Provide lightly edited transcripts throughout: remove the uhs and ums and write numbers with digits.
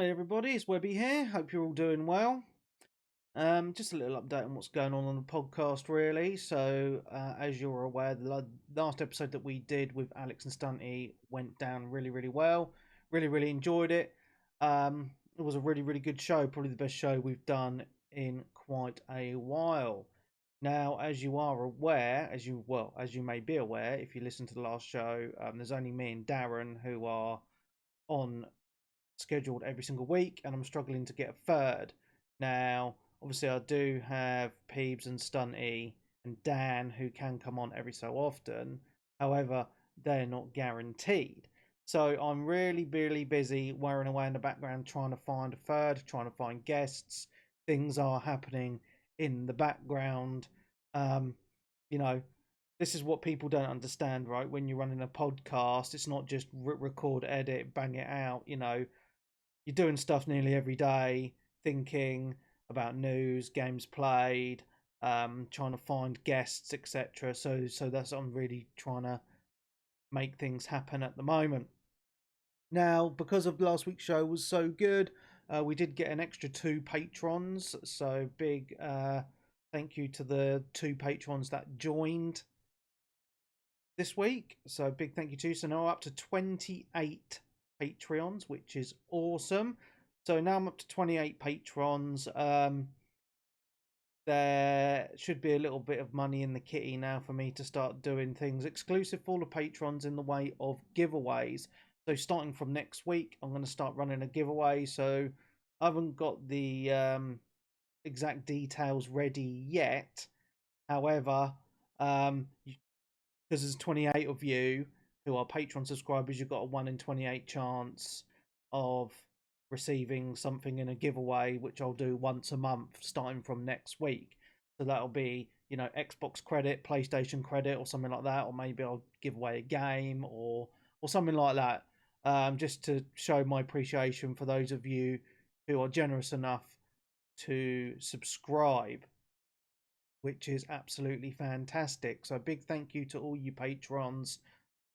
Hi everybody, it's Webby here. Hope you're all doing well. Just a little update on what's going on the podcast, really. So, as you're aware, the last episode that we did with Alex and Stunty went down really, really well. Really, really enjoyed it. It was a really, really good show. Probably the best show we've done in quite a while. Now, as you are aware, as you may be aware, if you listen to the last show, there's only me and Darren who are on scheduled every single week, and I'm struggling to get a third. Now, obviously, I do have Peebs and Stunty and Dan who can come on every so often. However, they're not guaranteed. So I'm really, really busy wearing away in the background trying to find a third, trying to find guests. Things are happening in the background. Um, you know, this is what people don't understand, right? When you're running a podcast, it's not just record, edit, bang it out. You're doing stuff nearly every day, thinking about news, games played, trying to find guests, etc. So that's what I'm really trying to make things happen at the moment. Now, because of last week's show was so good, we did get an extra 2 patrons. So big thank you to the 2 patrons that joined this week. So big thank you to you. So now up to 28 Patreons, which is awesome. So now I'm up to 28 patrons. There should be a little bit of money in the kitty now for me to start doing things exclusive for the patrons in the way of giveaways. So starting from next week, I'm going to start running a giveaway. So I haven't got the exact details ready yet. However, because there's 28 of you who are Patreon subscribers, you've got a 1 in 28 chance of receiving something in a giveaway, which I'll do once a month starting from next week. So that'll be, Xbox credit, PlayStation credit, or something like that, or maybe I'll give away a game or something like that, just to show my appreciation for those of you who are generous enough to subscribe, which is absolutely fantastic. So big thank you to all you patrons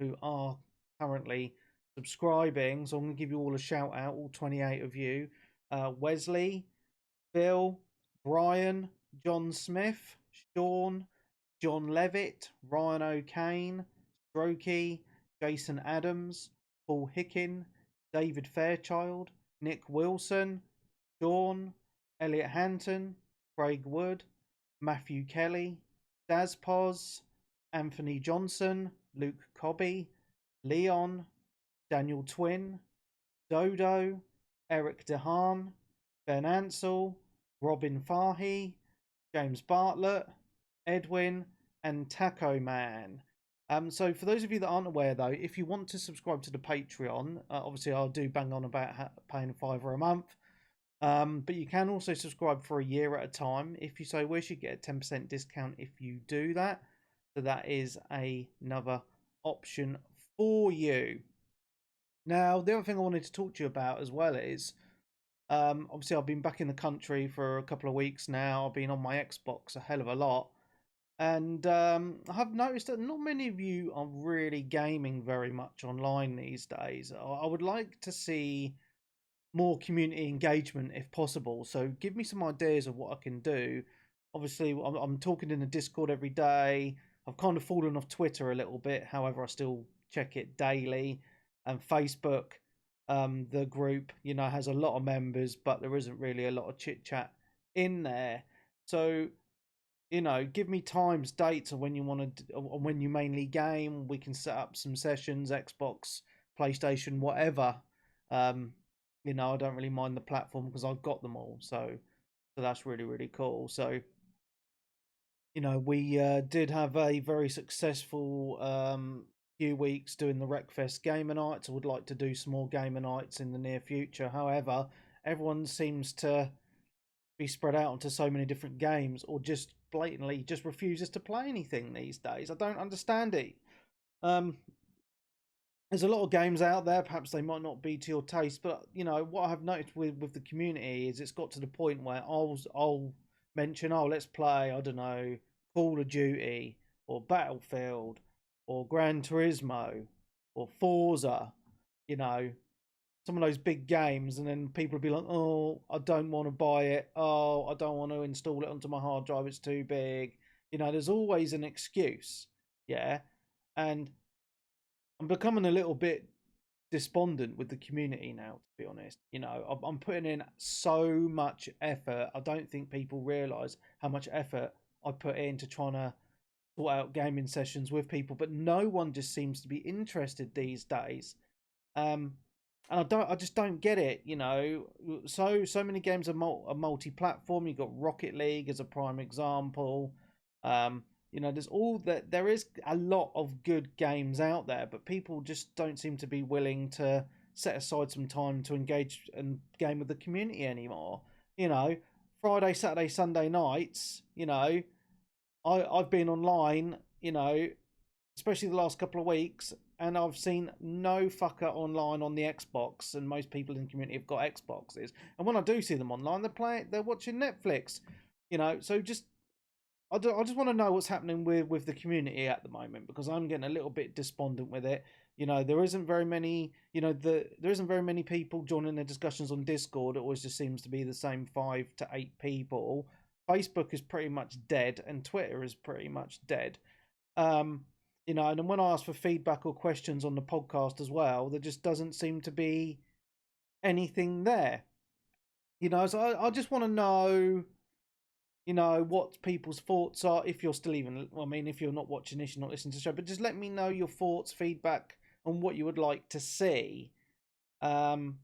who are currently subscribing. So I'm going to give you all a shout out, all 28 of you. Wesley, Bill, Brian, John Smith, Shaun, John Levett, Ryan O'Kane, Strokey, Jason Adams, Paul Hicken, David Fairchild, Nick Wilson, Shaun, Elliot Hanton, Craig Wood, Matthew Kelly, Daz Poz, Anthony Johnson, Luke Cobby, Leon, Daniel Twinn, Dodo, Eric DeHaan, Ben Ansell, Robin Fahy, James Bartlett, Edwin, and Tacoman. So for those of you that aren't aware, though, if you want to subscribe to the Patreon, obviously I do bang on about paying $5 a month. But you can also subscribe for a year at a time. If you so wish, you get a 10% discount if you do that. So that is another option for you. Now, the other thing I wanted to talk to you about as well is, obviously I've been back in the country for a couple of weeks now. I've been on my Xbox a hell of a lot. And I have noticed that not many of you are really gaming very much online these days. I would like to see more community engagement if possible. So give me some ideas of what I can do. Obviously, I'm talking in the Discord every day. I've kind of fallen off Twitter a little bit. However, I still check it daily. And Facebook, the group, has a lot of members, but there isn't really a lot of chit chat in there. So, give me times, dates, or when you want to, or when you mainly game. We can set up some sessions, Xbox, PlayStation, whatever. I don't really mind the platform because I've got them all. So that's really, really cool. So, we did have a very successful few weeks doing the Wreckfest Gamer Nights. I would like to do some more Gamer Nights in the near future. However, everyone seems to be spread out onto so many different games, or just blatantly just refuses to play anything these days. I don't understand it. There's a lot of games out there. Perhaps they might not be to your taste, but what I've noticed with the community is it's got to the point where I'll mention, let's play, I don't know, Call of Duty or Battlefield or Gran Turismo or Forza, some of those big games, and then people will be like, oh, I don't want to buy it. Oh, I don't want to install it onto my hard drive. It's too big. There's always an excuse. Yeah. And I'm becoming a little bit despondent with the community now, to be honest. I'm putting in so much effort. I don't think people realise how much effort I put into trying to sort out gaming sessions with people, but no one just seems to be interested these days. And I just don't get it. So many games are multi-platform. You've got Rocket League as a prime example. There is a lot of good games out there, but people just don't seem to be willing to set aside some time to engage and game with the community anymore. Friday, Saturday, Sunday nights, I've been online, especially the last couple of weeks, and I've seen no fucker online on the Xbox, and most people in the community have got Xboxes. And when I do see them online, they're watching Netflix, so I just want to know what's happening with the community at the moment, because I'm getting a little bit despondent with it. There isn't very many, there isn't very many people joining the discussions on Discord. It always just seems to be the same 5 to 8 people. Facebook is pretty much dead, and Twitter is pretty much dead. And when I ask for feedback or questions on the podcast as well, there just doesn't seem to be anything there. So I just want to know, what people's thoughts are. If you're still if you're not watching this, you're not listening to the show, but just let me know your thoughts, feedback on what you would like to see. Because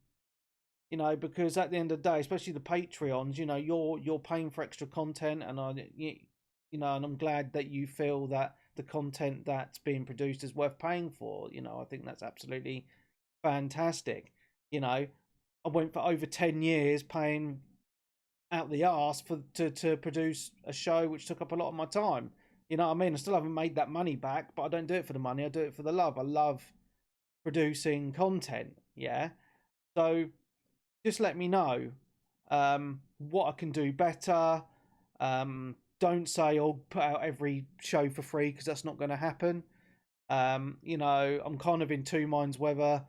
at the end of the day, especially the Patreons, you're paying for extra content, and and I'm glad that you feel that the content that's being produced is worth paying for. I think that's absolutely fantastic. I went for over 10 years paying out the arse to produce a show which took up a lot of my time. I still haven't made that money back, but I don't do it for the money. I do it for the love. I love producing content. Yeah. So just let me know what I can do better. Don't say I'll put out every show for free, because that's not going to happen. I'm kind of in two minds whether,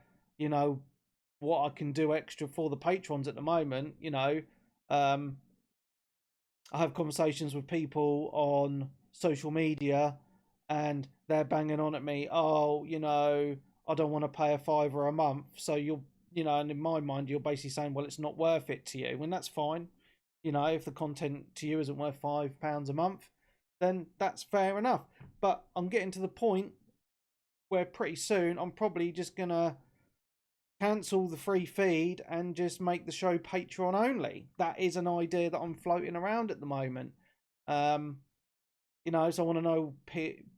what I can do extra for the patrons at the moment. I have conversations with people on social media, and they're banging on at me. Oh, I don't want to pay a $5 a month. So and in my mind, you're basically saying, well, it's not worth it to you. And that's fine. If the content to you isn't worth £5 a month, then that's fair enough. But I'm getting to the point where pretty soon I'm probably just going to cancel the free feed and just make the show Patreon only. That is an idea that I'm floating around at the moment. So I want to know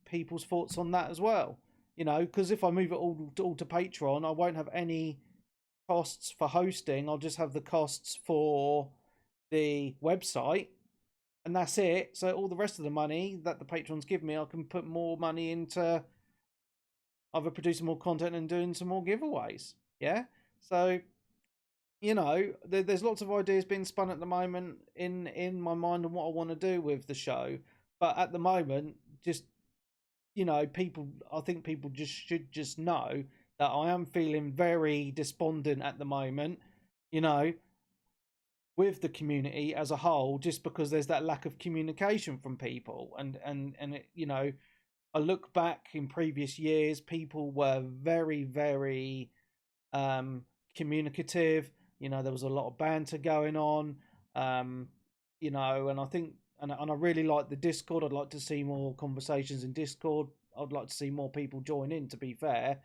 people's thoughts on that as well. Because if I move it all to Patreon, I won't have any costs for hosting. I'll just have the costs for the website, and that's it. So all the rest of the money that the patrons give me, I can put more money into either producing more content and doing some more giveaways. Yeah. So there's lots of ideas being spun at the moment in my mind on what I want to do with the show, but at the moment, just I think people should just know that I am feeling very despondent at the moment, with the community as a whole, just because there's that lack of communication from people. And it, I look back in previous years, people were very, very communicative. There was a lot of banter going on, and I think, and I really like the Discord. I'd like to see more conversations in Discord. I'd like to see more people join in, to be fair.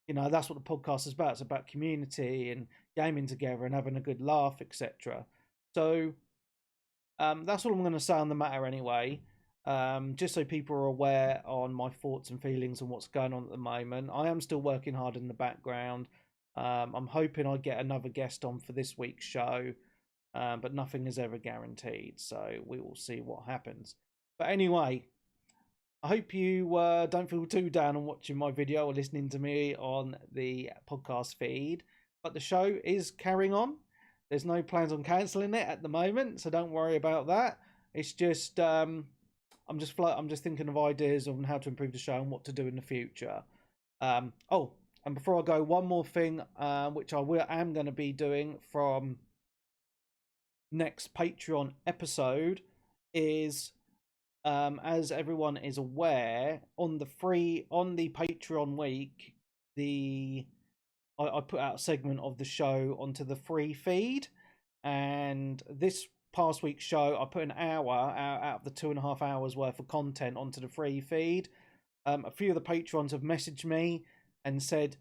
That's what the podcast is about. It's about community and gaming together and having a good laugh, etc. So that's all I'm going to say on the matter anyway. Just so people are aware on my thoughts and feelings and what's going on at the moment. I am still working hard in the background. I'm hoping I get another guest on for this week's show, but nothing is ever guaranteed. So we will see what happens. But anyway, I hope you don't feel too down on watching my video or listening to me on the podcast feed. But the show is carrying on. There's no plans on cancelling it at the moment, so don't worry about that. It's just I'm just thinking of ideas on how to improve the show and what to do in the future. And And before I go, one more thing, which am going to be doing from next Patreon episode is, as everyone is aware, on the Patreon week, I put out a segment of the show onto the free feed, and this past week's show I put an hour out of the 2.5 hours worth of content onto the free feed. A few of the patrons have messaged me and said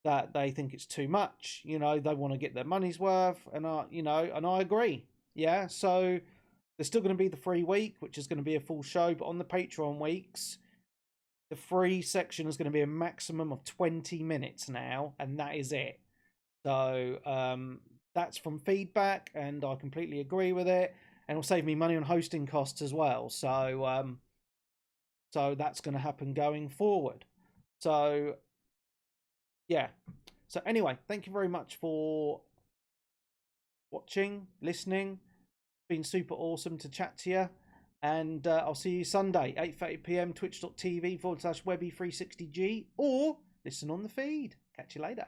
that they think it's too much. They want to get their money's worth, and I agree. Yeah, so there's still going to be the free week, which is going to be a full show, but on the Patreon weeks, the free section is going to be a maximum of 20 minutes now, and that is it. So that's from feedback, and I completely agree with it, and it'll save me money on hosting costs as well. So that's going to happen going forward. So yeah. So anyway, thank you very much for watching, listening. It's been super awesome to chat to you. And I'll see you Sunday, 8:30 p.m, twitch.tv/Webby360G, or listen on the feed. Catch you later.